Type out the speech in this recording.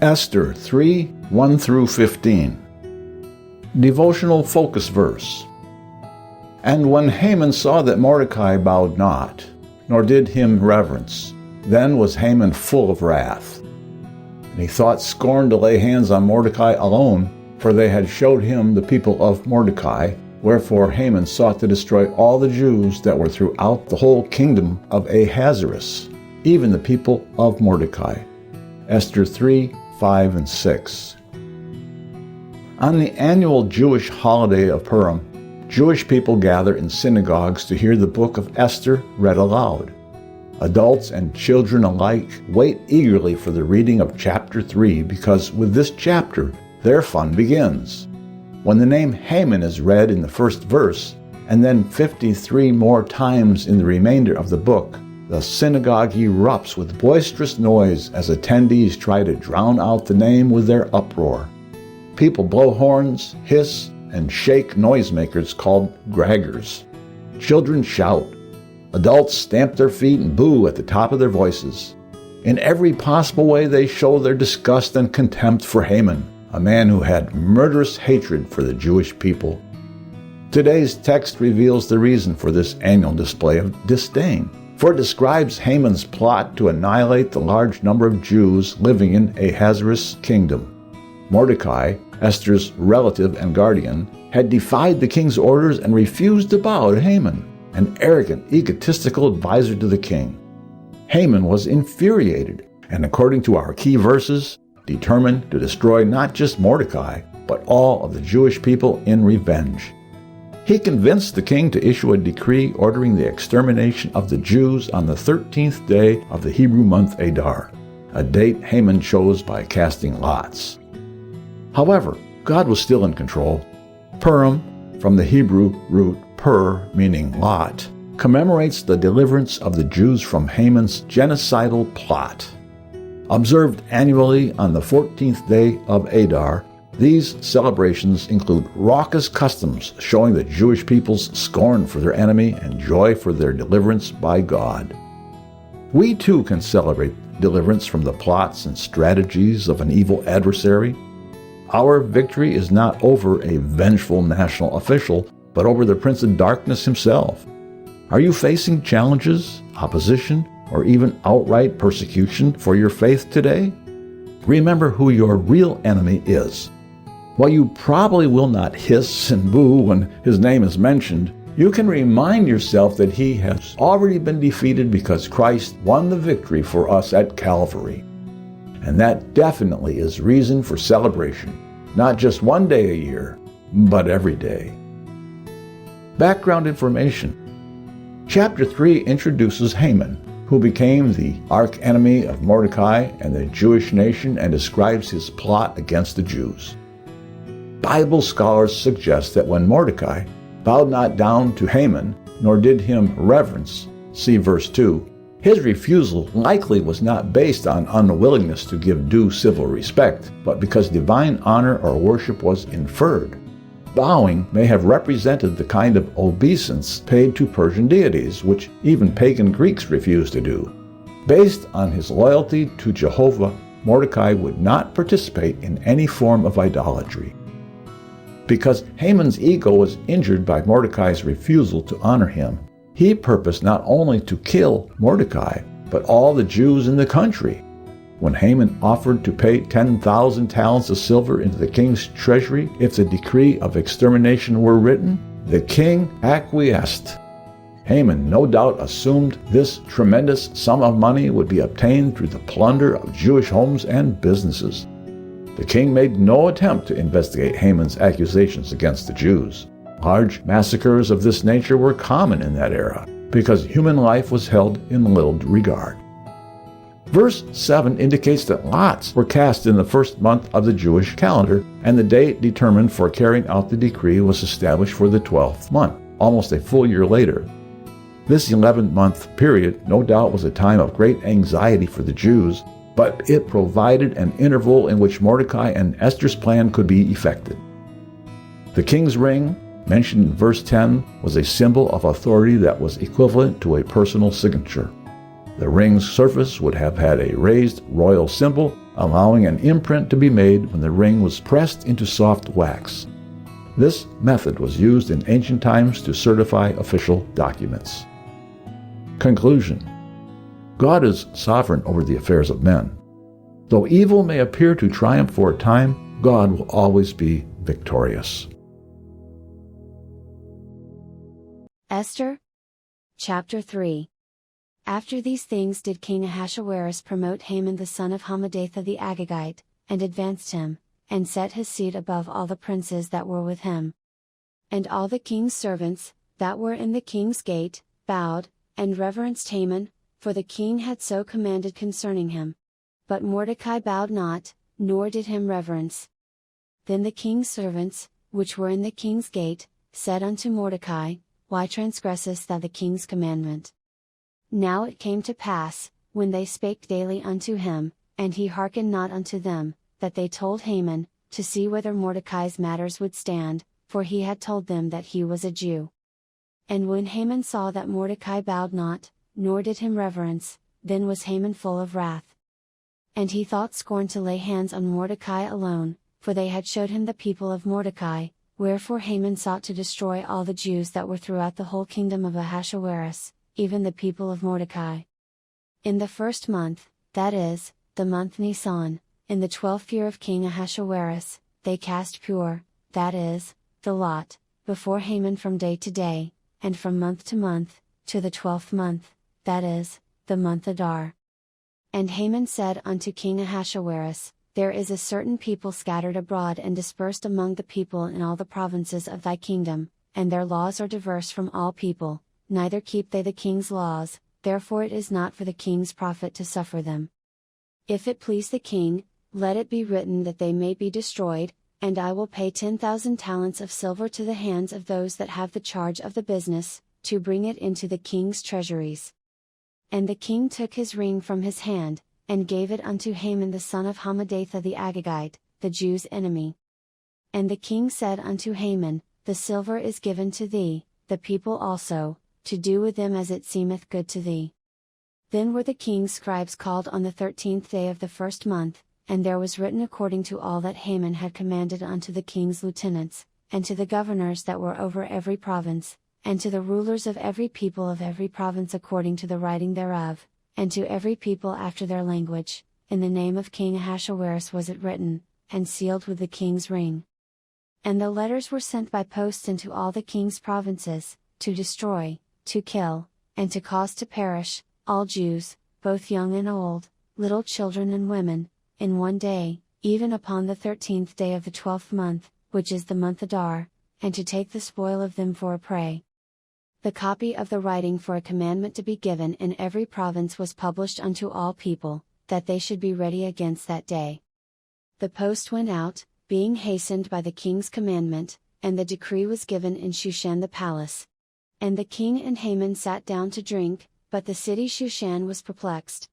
Esther 3, 1 through 15. Devotional focus verse. And when Haman saw that Mordecai bowed not, nor did him reverence, then was Haman full of wrath. And he thought scorn to lay hands on Mordecai alone, for they had showed him the people of Mordecai. Wherefore Haman sought to destroy all the Jews that were throughout the whole kingdom of Ahasuerus, even the people of Mordecai. Esther 3, 5 and 6. On the annual Jewish holiday of Purim, Jewish people gather in synagogues to hear the Book of Esther read aloud. Adults and children alike wait eagerly for the reading of chapter 3 because with this chapter, their fun begins. When the name Haman is read in the first verse, and then 53 more times in the remainder of the book, the synagogue erupts with boisterous noise as attendees try to drown out the name with their uproar. People blow horns, hiss, and shake noisemakers called graggers. Children shout. Adults stamp their feet and boo at the top of their voices. In every possible way they show their disgust and contempt for Haman, a man who had murderous hatred for the Jewish people. Today's text reveals the reason for this annual display of disdain, for it describes Haman's plot to annihilate the large number of Jews living in Ahasuerus' kingdom. Mordecai, Esther's relative and guardian, had defied the king's orders and refused to bow to Haman, an arrogant, egotistical advisor to the king. Haman was infuriated, and according to our key verses, determined to destroy not just Mordecai, but all of the Jewish people in revenge. He convinced the king to issue a decree ordering the extermination of the Jews on the 13th day of the Hebrew month Adar, a date Haman chose by casting lots. However, God was still in control. Purim, from the Hebrew root pur, meaning lot, commemorates the deliverance of the Jews from Haman's genocidal plot. Observed annually on the 14th day of Adar, these celebrations include raucous customs showing the Jewish people's scorn for their enemy and joy for their deliverance by God. We too can celebrate deliverance from the plots and strategies of an evil adversary. Our victory is not over a vengeful national official, but over the Prince of Darkness himself. Are you facing challenges, opposition, or even outright persecution for your faith today? Remember who your real enemy is. While you probably will not hiss and boo when his name is mentioned, you can remind yourself that he has already been defeated because Christ won the victory for us at Calvary. And that definitely is reason for celebration, not just one day a year, but every day. Background information. Chapter 3 introduces Haman, who became the arch-enemy of Mordecai and the Jewish nation, and describes his plot against the Jews. Bible scholars suggest that when Mordecai bowed not down to Haman, nor did him reverence, see verse 2, his refusal likely was not based on unwillingness to give due civil respect, but because divine honor or worship was inferred. Bowing may have represented the kind of obeisance paid to Persian deities, which even pagan Greeks refused to do. Based on his loyalty to Jehovah, Mordecai would not participate in any form of idolatry. Because Haman's ego was injured by Mordecai's refusal to honor him, he purposed not only to kill Mordecai, but all the Jews in the country. When Haman offered to pay 10,000 talents of silver into the king's treasury if the decree of extermination were written, the king acquiesced. Haman no doubt assumed this tremendous sum of money would be obtained through the plunder of Jewish homes and businesses. The king made no attempt to investigate Haman's accusations against the Jews. Large massacres of this nature were common in that era because human life was held in little regard. Verse 7 indicates that lots were cast in the first month of the Jewish calendar, and the date determined for carrying out the decree was established for the 12th month, almost a full year later. This 11-month period no doubt was a time of great anxiety for the Jews, but it provided an interval in which Mordecai and Esther's plan could be effected. The king's ring, mentioned in verse 10, was a symbol of authority that was equivalent to a personal signature. The ring's surface would have had a raised royal symbol, allowing an imprint to be made when the ring was pressed into soft wax. This method was used in ancient times to certify official documents. Conclusion: God is sovereign over the affairs of men. Though evil may appear to triumph for a time, God will always be victorious. Esther, Chapter 3. After these things did King Ahasuerus promote Haman the son of Hammedatha the Agagite, and advanced him, and set his seat above all the princes that were with him. And all the king's servants, that were in the king's gate, bowed, and reverenced Haman, for the king had so commanded concerning him. But Mordecai bowed not, nor did him reverence. Then the king's servants, which were in the king's gate, said unto Mordecai, Why transgressest thou the king's commandment? Now it came to pass, when they spake daily unto him, and he hearkened not unto them, that they told Haman, to see whether Mordecai's matters would stand, for he had told them that he was a Jew. And when Haman saw that Mordecai bowed not, nor did him reverence, then was Haman full of wrath. And he thought scorn to lay hands on Mordecai alone, for they had showed him the people of Mordecai, wherefore Haman sought to destroy all the Jews that were throughout the whole kingdom of Ahasuerus, even the people of Mordecai. In the first month, that is, the month Nisan, in the 12th year of King Ahasuerus, they cast pure, that is, the lot, before Haman from day to day, and from month to month, to the 12th month, that is, the month Adar. And Haman said unto King Ahasuerus, There is a certain people scattered abroad and dispersed among the people in all the provinces of thy kingdom, and their laws are diverse from all people, neither keep they the king's laws, therefore it is not for the king's profit to suffer them. If it please the king, let it be written that they may be destroyed, and I will pay 10,000 talents of silver to the hands of those that have the charge of the business, to bring it into the king's treasuries. And the king took his ring from his hand, and gave it unto Haman the son of Hammedatha the Agagite, the Jews' enemy. And the king said unto Haman, The silver is given to thee, the people also, to do with them as it seemeth good to thee. Then were the king's scribes called on the 13th day of the first month, and there was written according to all that Haman had commanded unto the king's lieutenants, and to the governors that were over every province, and to the rulers of every people of every province according to the writing thereof, and to every people after their language, in the name of King Ahasuerus was it written, and sealed with the king's ring. And the letters were sent by post into all the king's provinces, to destroy, to kill, and to cause to perish, all Jews, both young and old, little children and women, in one day, even upon the 13th day of the 12th month, which is the month Adar, and to take the spoil of them for a prey. The copy of the writing for a commandment to be given in every province was published unto all people, that they should be ready against that day. The post went out, being hastened by the king's commandment, and the decree was given in Shushan the palace. And the king and Haman sat down to drink, but the city Shushan was perplexed,